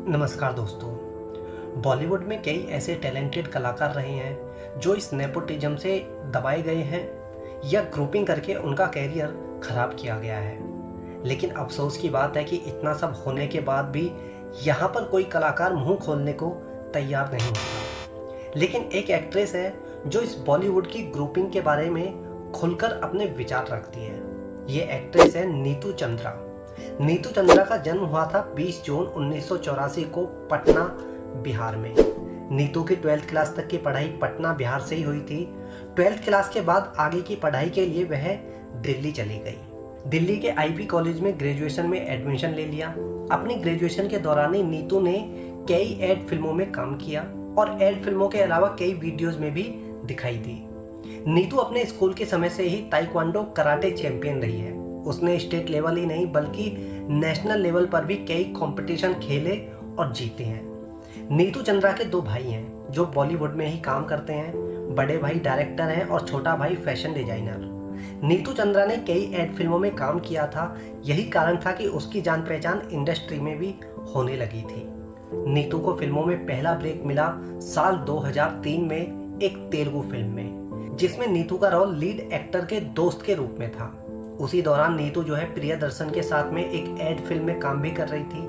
नमस्कार दोस्तों। बॉलीवुड में कई ऐसे टैलेंटेड कलाकार रहे हैं जो इस नेपोटिज्म से दबाए गए हैं या ग्रुपिंग करके उनका कैरियर खराब किया गया है। लेकिन अफसोस की बात है कि इतना सब होने के बाद भी यहाँ पर कोई कलाकार मुंह खोलने को तैयार नहीं होता। लेकिन एक एक्ट्रेस है जो इस बॉलीवुड की ग्रुपिंग के बारे में खुलकर अपने विचार रखती है। ये एक्ट्रेस है नीतू चंद्रा। नीतू चंद्रा का जन्म हुआ था 20 जून 1984 को पटना, बिहार में। नीतू की 12th क्लास तक की पढ़ाई पटना, बिहार से ही हुई थी। 12th क्लास के बाद आगे की पढ़ाई के लिए वह दिल्ली चली गई। दिल्ली के आईपी कॉलेज में ग्रेजुएशन में एडमिशन ले लिया। अपनी ग्रेजुएशन के दौरान ही नीतू ने कई एड फिल्मों में काम किया और एड फिल्मों के अलावा कई वीडियोज में भी दिखाई दी। नीतू अपने स्कूल के समय से ही ताइक्वांडो कराटे चैंपियन रही है। उसने स्टेट लेवल ही नहीं बल्कि नेशनल लेवल पर भी कई कंपटीशन खेले और जीते हैं। नीतू चंद्रा के दो भाई हैं जो बॉलीवुड में ही काम करते हैं। बड़े भाई डायरेक्टर हैं और छोटा भाई फैशन डिजाइनर। नीतू चंद्रा ने कई एड फिल्मों में काम किया था। यही कारण था कि उसकी जान पहचान इंडस्ट्री में भी होने लगी थी। नीतू को फिल्मों में पहला ब्रेक मिला साल 2003 में एक तेलुगु फिल्म में, जिसमें नीतू का रोल लीड एक्टर के दोस्त के रूप में था। उसी दौरान नीतू जो है प्रियदर्शन के साथ में एक एड फिल्म में काम भी कर रही थी।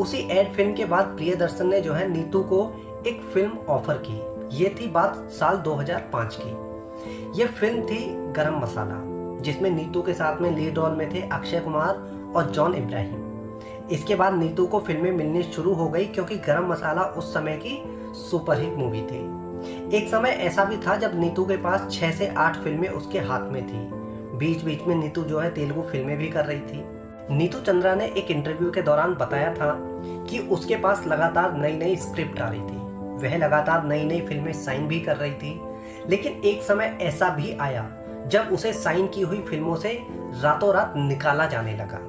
उसी एड फिल्म के बाद प्रियदर्शन ने जो है नीतू को एक फिल्म ऑफर की। ये थी बात साल 2005 की। ये फिल्म थी गरम मसाला, जिसमें नीतू के साथ में लीड रोल में थे अक्षय कुमार और जॉन इब्राहिम। इसके बाद नीतू को फिल्में मिलनी शुरू हो गई क्योंकि गरम मसाला उस समय की सुपरहिट मूवी थी। एक समय ऐसा भी था जब नीतू के पास 6 से 8 फिल्में उसके हाथ में थी। बीच बीच में नीतू जो है तेलुगु फिल्में भी कर रही थी। नीतू चंद्रा ने एक इंटरव्यू के दौरान बताया था कि उसके पास लगातार नई नई स्क्रिप्ट आ रही थी। वह लगातार नई नई फिल्में साइन भी कर रही थी। लेकिन एक समय ऐसा भी आया जब उसे साइन की हुई फिल्मों से रातों रात निकाला जाने लगा।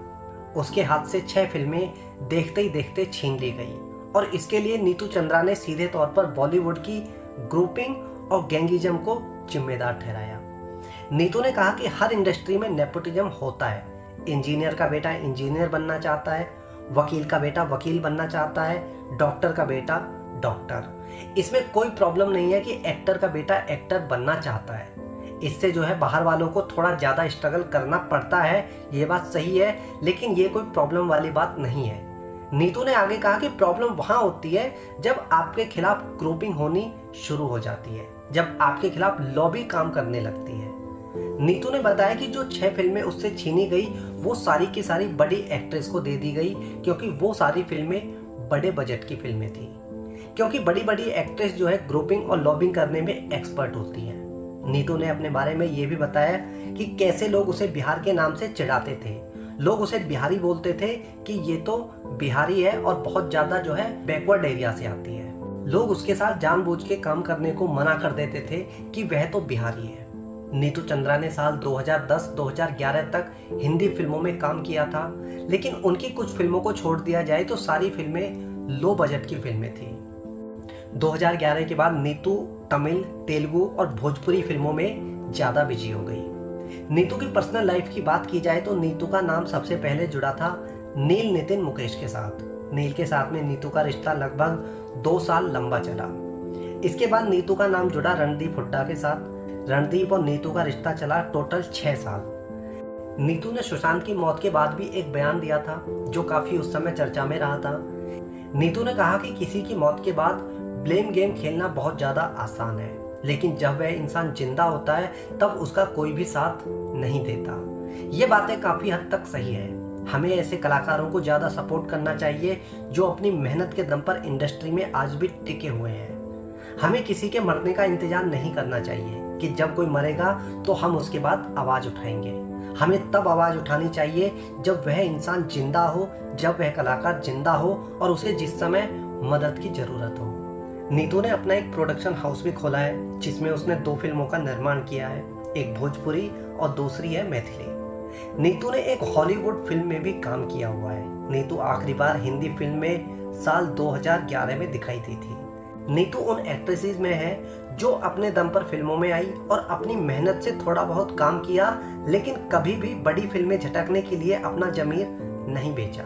उसके हाथ से 6 फिल्में देखते ही देखते छीन ली गई और इसके लिए नीतू चंद्रा ने सीधे तौर पर बॉलीवुड की ग्रुपिंग और गैंगिज्म को जिम्मेदार ठहराया। नीतू ने कहा कि हर इंडस्ट्री में नेपोटिज्म होता है। इंजीनियर का बेटा इंजीनियर बनना चाहता है, वकील का बेटा वकील बनना चाहता है, डॉक्टर का बेटा डॉक्टर। इसमें कोई प्रॉब्लम नहीं है कि एक्टर का बेटा एक्टर बनना चाहता है। इससे जो है बाहर वालों को थोड़ा ज़्यादा स्ट्रगल करना पड़ता है, ये बात सही है, लेकिन ये कोई प्रॉब्लम वाली बात नहीं है। नीतू ने आगे कहा कि प्रॉब्लम वहाँ होती है जब आपके खिलाफ ग्रुपिंग होनी शुरू हो जाती है, जब आपके खिलाफ लॉबी काम करने लगती है। नीतू ने बताया कि जो 6 फिल्में उससे छीनी गई वो सारी की सारी बड़ी एक्ट्रेस को दे दी गई क्योंकि वो सारी फिल्में बड़े बजट की फिल्में थी। क्योंकि बड़ी बड़ी एक्ट्रेस जो है ग्रुपिंग और लॉबिंग करने में एक्सपर्ट होती हैं। नीतू ने अपने बारे में ये भी बताया कि कैसे लोग उसे बिहार के नाम से चिढ़ाते थे। लोग उसे बिहारी बोलते थे कि ये तो बिहारी है और बहुत ज़्यादा जो है बैकवर्ड एरिया से आती है। लोग उसके साथ जानबूझ के काम करने को मना कर देते थे कि वह तो बिहारी है। नीतू चंद्रा ने साल 2010-2011 तक हिंदी फिल्मों में काम किया था, लेकिन उनकी कुछ फिल्मों को छोड़ दिया जाए तो सारी फिल्में लो बजट की फिल्में थी। 2011 के बाद नीतू तमिल, तेलुगु और भोजपुरी फिल्मों में ज़्यादा बिजी हो गई। नीतू की पर्सनल लाइफ की बात की जाए तो नीतू का नाम सबसे पहले जुड़ा था नील नितिन मुकेश के साथ। नील के साथ में नीतू का रिश्ता लगभग 2 साल लंबा चला। इसके बाद नीतू का नाम जुड़ा रणदीप हुड्डा के साथ। रणदीप और नीतू का रिश्ता चला टोटल 6 साल। नीतू ने सुशांत की मौत के बाद भी एक बयान दिया था जो काफी उस समय चर्चा में रहा था। नीतू ने कहा कि किसी की मौत के बाद ब्लेम गेम खेलना बहुत ज्यादा आसान है, लेकिन जब वह इंसान जिंदा होता है तब उसका कोई भी साथ नहीं देता। ये बातें काफी हद तक सही है। हमें ऐसे कलाकारों को ज्यादा सपोर्ट करना चाहिए जो अपनी मेहनत के दम पर इंडस्ट्री में आज भी टिके हुए हैं। हमें किसी के मरने का इंतजार नहीं करना चाहिए कि जब कोई मरेगा तो हम उसके बाद आवाज उठाएंगे। हमें तब आवाज उठानी चाहिए जब वह इंसान जिंदा हो, जब वह कलाकार जिंदा हो और उसे जिस समय मदद की जरूरत हो। नीतू ने अपना एक प्रोडक्शन हाउस भी खोला है जिसमें उसने 2 फिल्मों का निर्माण किया है, एक भोजपुरी और दूसरी है मैथिली। नीतू ने एक हॉलीवुड फिल्म में भी काम किया हुआ है। नीतू आखिरी बार हिंदी फिल्म में साल 2011 में दिखाई दी थी। नीतू उन एक्ट्रेसेस में है जो अपने दम पर फिल्मों में आई और अपनी मेहनत से थोड़ा बहुत काम किया, लेकिन कभी भी बड़ी फिल्में झटकने के लिए अपना जमीर नहीं बेचा।